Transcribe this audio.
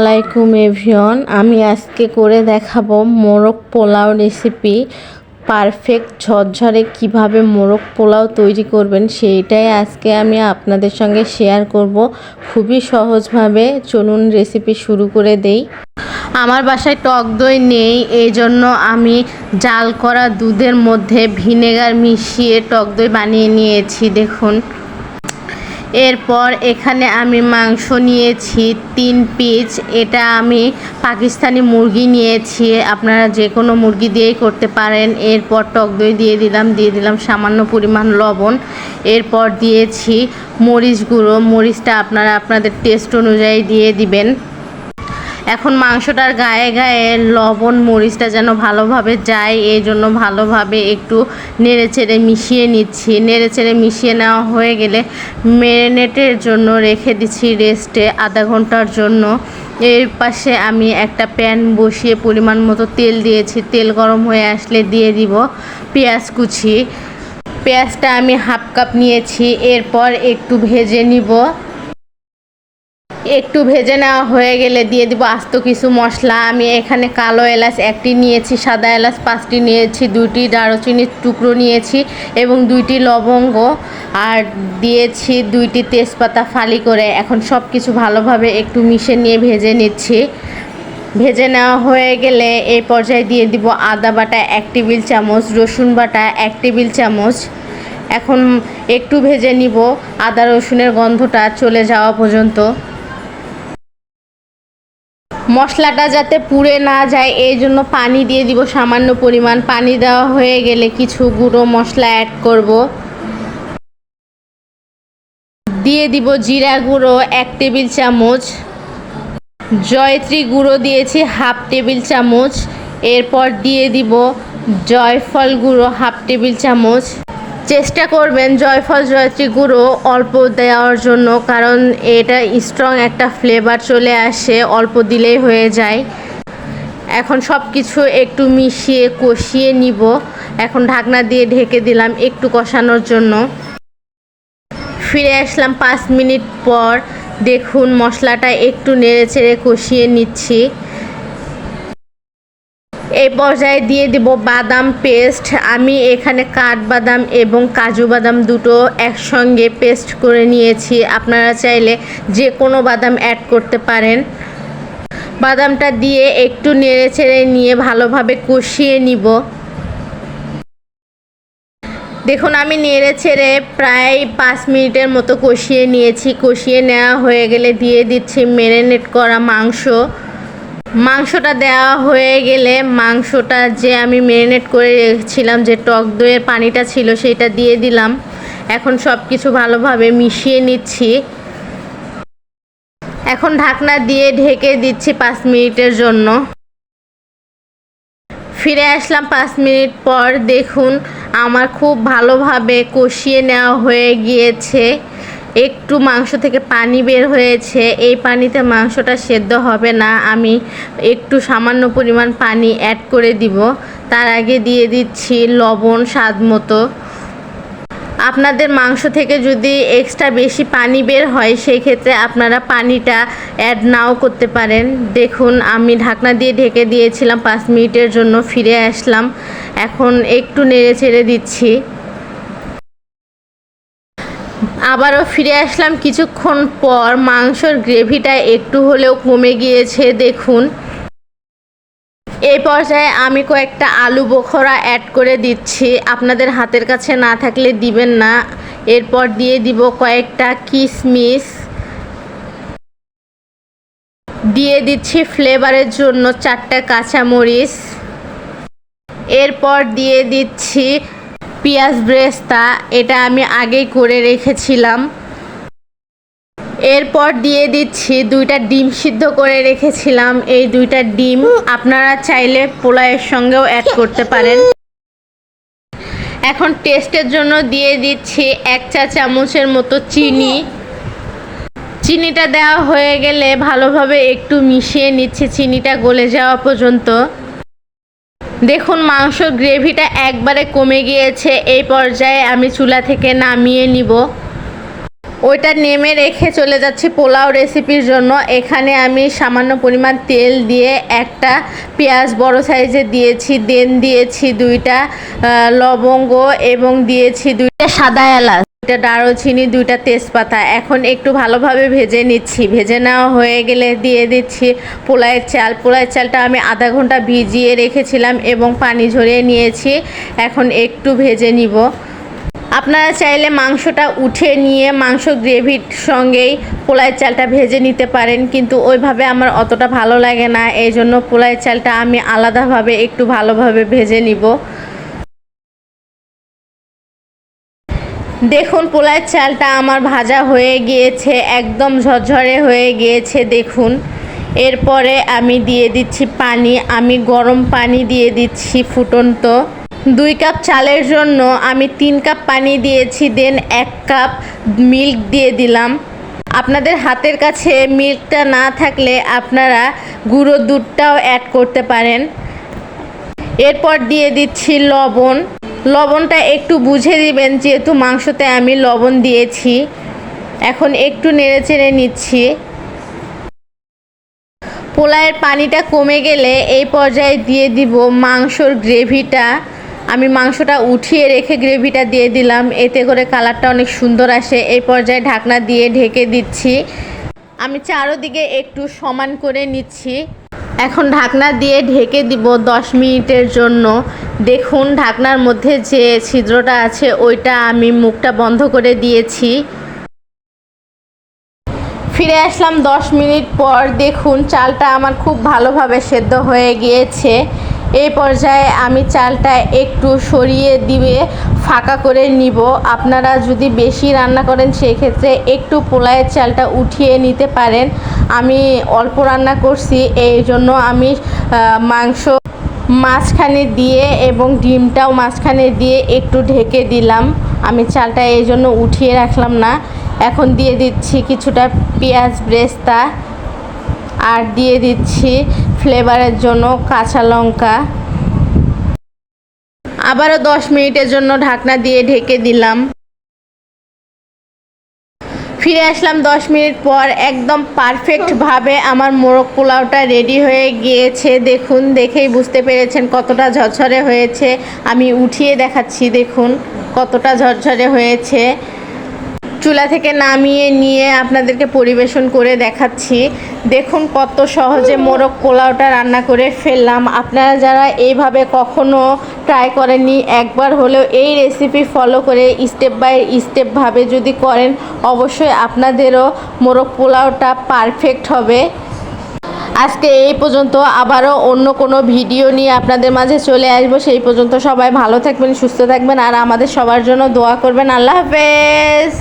আলাইকুম এভরিওয়ান। আমি আজকে করে দেখাবো মোরগ পোলাও রেসিপি। পারফেক্ট ঝরঝরে কিভাবে মোরগ পোলাও তৈরি করবেন সেইটাই আজকে আমি আপনাদের সঙ্গে শেয়ার করব খুবই সহজভাবে। চলুন রেসিপি শুরু করে দেই। আমার বাসায় টক দই নেই, এই জন্য আমি জাল করা দুধের মধ্যে ভিনেগার মিশিয়ে টক দই বানিয়ে নিয়েছি। দেখুন, এরপর এখানে আমি মাংস নিয়েছি 3 পিস। এটা আমি পাকিস্তানি মুরগি নিয়েছি, আপনারা যে কোনো মুরগি দিয়েই করতে পারেন। এরপর টক দই দিয়ে দিলাম সামান্য পরিমাণ লবণ। এরপর দিয়েছি মরিচ গুঁড়ো, মরিচটা আপনারা আপনাদের টেস্ট অনুযায়ী দিয়ে দিবেন। এখন মাংসটার গায়ে গায়ে লবণ মরিচটা যেন ভালোভাবে যায়, এই জন্য ভালোভাবে একটু নেড়েচেড়ে মিশিয়ে নিচ্ছি। নেড়েচেড়ে মিশিয়ে নেওয়া হয়ে গেলে ম্যারিনেটের জন্য রেখে দিচ্ছি রেস্টে আধা ঘন্টার জন্য। এর পাশে আমি একটা প্যান বসিয়ে পরিমাণ মতো তেল দিয়েছি। তেল গরম হয়ে আসলে দিয়ে দিব পেঁয়াজ কুচি। পেঁয়াজটা আমি হাফ কাপ নিয়েছি। এরপর একটু ভেজে নিব। একটু ভেজে নেওয়া হয়ে গেলে দিয়ে দিব আস্ত কিছু মশলা। আমি এখানে কালো এলাচ 1টি নিয়েছি, সাদা এলাচ 5টি নিয়েছি, 2টি দারুচিনির টুকরো নিয়েছি এবং 2টি লবঙ্গ, আর দিয়েছি 2টি তেজপাতা ফালি করে। এখন সব কিছু ভালোভাবে একটু মিশে নিয়ে ভেজে নিচ্ছি। ভেজে নেওয়া হয়ে গেলে এই পর্যায়ে দিয়ে দিব আদা বাটা 1 টেবিল চামচ, রসুন বাটা 1 টেবিল চামচ। এখন একটু ভেজে নিব আদা রসুনের গন্ধটা চলে যাওয়া পর্যন্ত। মশলাটা যাতে পুড়ে না যায় এই জন্য পানি দিয়ে দিব সামান্য পরিমাণ। পানি দেওয়া হয়ে গেলে কিছু গুঁড়ো মশলা অ্যাড করব। দিয়ে দিব জিরা গুঁড়ো 1 টেবিল চামচ, জয়ত্রী গুঁড়ো দিয়েছি হাফ টেবিল চামচ। এরপর দিয়ে দিব জয়ফল গুঁড়ো হাফ টেবিল চামচ। চেষ্টা করবেন জয়ফল জয়ত্রী গুঁড়ো অল্প দেওয়ার জন্য, কারণ এটা স্ট্রং একটা ফ্লেভার চলে আসে, অল্প দিলেই হয়ে যায়। এখন সব কিছু একটু মিশিয়ে কষিয়ে নিব। এখন ঢাকনা দিয়ে ঢেকে দিলাম একটু কষানোর জন্য। ফিরে আসলাম 5 মিনিট পর। দেখুন মশলাটা একটু নেড়েচেড়ে কষিয়ে নিচ্ছি। এই পর্যায়ে দিয়ে দিব বাদাম পেস্ট। আমি এখানে কাঠবাদাম এবং কাজু বাদাম দুটো একসঙ্গে পেস্ট করে নিয়েছি। আপনারা চাইলে যে কোনো বাদাম অ্যাড করতে পারেন। বাদামটা দিয়ে একটু নেড়েচেড়ে নিয়ে ভালোভাবে কষিয়ে নিব। দেখুন আমি নেড়েচেড়ে প্রায় 5 মিনিটের মতো কষিয়ে নিয়েছি। কষিয়ে নেওয়া হয়ে গেলে দিয়ে দিচ্ছি ম্যারিনেট করা মাংস। মাংসটা দেওয়া হয়ে গেলে মাংসটা যে আমি ম্যারিনেট করে রেখেছিলাম, যে টক দইয়ের পানিটা ছিল সেটা দিয়ে দিলাম। এখন সব কিছু ভালোভাবে মিশিয়ে নিচ্ছি। এখন ঢাকনা দিয়ে ঢেকে দিচ্ছি 5 মিনিটের জন্য। ফিরে আসলাম 5 মিনিট পর। দেখুন আমার খুব ভালোভাবে কষিয়ে নেওয়া হয়ে গিয়েছে। একটু মাংস থেকে পানি বের হয়েছে, এই পানিতে মাংসটা সেদ্ধ হবে না। আমি একটু সামান্য পরিমাণ পানি অ্যাড করে দিব। তার আগে দিয়ে দিচ্ছি লবণ স্বাদ মতো। আপনাদের মাংস থেকে যদি এক্সট্রা বেশি পানি বের হয় সেই ক্ষেত্রে আপনারা পানিটা অ্যাড নাও করতে পারেন। দেখুন আমি ঢাকনা দিয়ে ঢেকে দিয়েছিলাম 5 মিনিটের জন্য। ফিরে আসলাম, এখন একটু নেড়ে ছেড়ে দিচ্ছি। আবারও ফিরে আসলাম কিছুক্ষণ পর। মাংসের গ্রেভিটা একটু হলেও কমে গিয়েছে। দেখুন এই পর্যায়ে আমি কয়েকটা আলু বোখরা অ্যাড করে দিচ্ছি, আপনাদের হাতের কাছে না থাকলে দিবেন না। এরপর দিয়ে দিব কয়েকটা কিশমিশ। দিয়ে দিচ্ছি ফ্লেভারের জন্য 4টা কাঁচামরিচ। এরপর দিয়ে দিচ্ছি পেঁয়াজ ব্রেস্তা, এটা আমি আগেই করে রেখেছিলাম। এরপর দিয়ে দিচ্ছি 2টা ডিম সিদ্ধ করে রেখেছিলাম। এই 2টা ডিম আপনারা চাইলে পোলাওয়ের সঙ্গেও অ্যাড করতে পারেন। এখন টেস্টের জন্য দিয়ে দিচ্ছি 1 চা চামচের মতো চিনি। চিনিটা দেওয়া হয়ে গেলে ভালোভাবে একটু মিশিয়ে নিচ্ছি চিনিটা গলে যাওয়া পর্যন্ত। দেখুন মাংসর গ্রেভিটা একবারে কমে গিয়েছে। এই পর্যায়ে আমি চুলা থেকে নামিয়ে নিব। ওইটা নেমে রেখে চলে যাচ্ছি পোলাও রেসিপির জন্য। এখানে আমি সামান্য পরিমাণ তেল দিয়ে একটা পেঁয়াজ বড় সাইজে দিয়েছি, দেন দিয়েছি 2টা লবঙ্গ এবং দিয়েছি 2টা সাদা এলাচ, 2টা দারুচিনি, 2টা তেজপাতা। এখন একটু ভালোভাবে ভেজে নিচ্ছি। ভেজে নেওয়া হয়ে গেলে দিয়ে দিচ্ছি পোলাওয়ের চাল। পোলাওয়ের চালটা আমি আধা ঘন্টা ভিজিয়ে রেখেছিলাম এবং পানি ঝরিয়ে নিয়েছি। এখন একটু ভেজে নিব। আপনারা চাইলে মাংসটা উঠে নিয়ে মাংস গ্রেভির সঙ্গেই পোলাওয়ের চালটা ভেজে নিতে পারেন, কিন্তু ওইভাবে আমার অতটা ভালো লাগে না। এই জন্য পোলাওয়ের চালটা আমি আলাদাভাবে একটু ভালোভাবে ভেজে নিব। দেখুন পোলাওয়ের চালটা আমার ভাজা হয়ে গিয়েছে, একদম ঝরঝরে হয়ে গিয়েছে দেখুন। এরপরে আমি দিয়ে দিচ্ছি পানি। আমি গরম পানি দিয়ে দিচ্ছি ফুটন্ত। 2 কাপ চালের জন্য আমি 3 কাপ পানি দিয়েছি, দেন 1 কাপ মিল্ক দিয়ে দিলাম। আপনাদের হাতের কাছে মিল্কটা না থাকলে আপনারা গুঁড়ো দুধটাও অ্যাড করতে পারেন। এরপর দিয়ে দিচ্ছি লবণ। লবণটা একটু বুঝে দিবেন যেহেতু মাংসতে আমি লবণ দিয়েছি। এখন একটু নেড়েচেড়ে নিচ্ছি। পোলাওয়ের পানিটা কমে গেলে এই পর্যায়ে দিয়ে দিব মাংসর গ্রেভিটা। আমি মাংসটা উঠিয়ে রেখে গ্রেভিটা দিয়ে দিলাম, এতে করে কালারটা অনেক সুন্দর আসে। এই পর্যায়ে ঢাকনা দিয়ে ঢেকে দিচ্ছি। আমি চারদিকে একটু সমান করে নিচ্ছি। এখন ঢাকনা দিয়ে ঢেকে দিব 10 মিনিটের জন্য। দেখুন ঢাকনার মধ্যে যে ছিদ্রটা আছে ওইটা আমি মুখটা বন্ধ করে দিয়েছি। ফিরে আসলাম 10 মিনিট পর। দেখুন চালটা আমার খুব ভালোভাবে সেদ্ধ হয়ে গিয়েছে। এই পর্যায়ে আমি চালটা একটু সরিয়ে দিয়ে ফাঁকা করে নিব। আপনারা যদি বেশি রান্না করেন সেই ক্ষেত্রে একটু পোলাওয়ের চালটা উঠিয়ে নিতে পারেন। আমি অল্প রান্না করছি, এই জন্য আমি মাংস মাঝখানে দিয়ে এবং ডিমটাও মাঝখানে দিয়ে একটু ঢেকে দিলাম। আমি চালটা এই জন্য উঠিয়ে রাখলাম না। এখন দিয়ে দিচ্ছি কিছুটা পেঁয়াজ ব্রেস্তা আর দিয়ে দিচ্ছি ফ্লেভারের জন্য কাঁচা লঙ্কা। আবারও 10 মিনিটের জন্য ঢাকনা দিয়ে ঢেকে দিলাম। ফিরে আসলাম 10 মিনিট পর। একদম পারফেক্টভাবে আমার মোরগ পোলাওটা রেডি হয়ে গিয়েছে। দেখুন দেখেই বুঝতে পেরেছেন কতটা ঝরঝরে হয়েছে। আমি উঠিয়ে দেখাচ্ছি, দেখুন কতটা ঝরঝরে হয়েছে। চুলা থেকে নামিয়ে নিয়ে আপনাদেরকে পরিবেশন করে দেখাচ্ছি। দেখুন কত সহজে মোরগ পোলাওটা রান্না করে ফেললাম। আপনারা যারা এইভাবে কখনো ট্রাই করেননি, একবার হলেও এই রেসিপি ফলো করে স্টেপ বাই স্টেপভাবে যদি করেন, অবশ্যই আপনাদেরও মোরগ পোলাওটা পারফেক্ট হবে। আজকে এই পর্যন্ত। আবারও অন্য কোনো ভিডিও নিয়ে আপনাদের মাঝে চলে আসবো। সেই পর্যন্ত সবাই ভালো থাকবেন, সুস্থ থাকবেন আর আমাদের সবার জন্য দোয়া করবেন। আল্লাহ হাফেজ।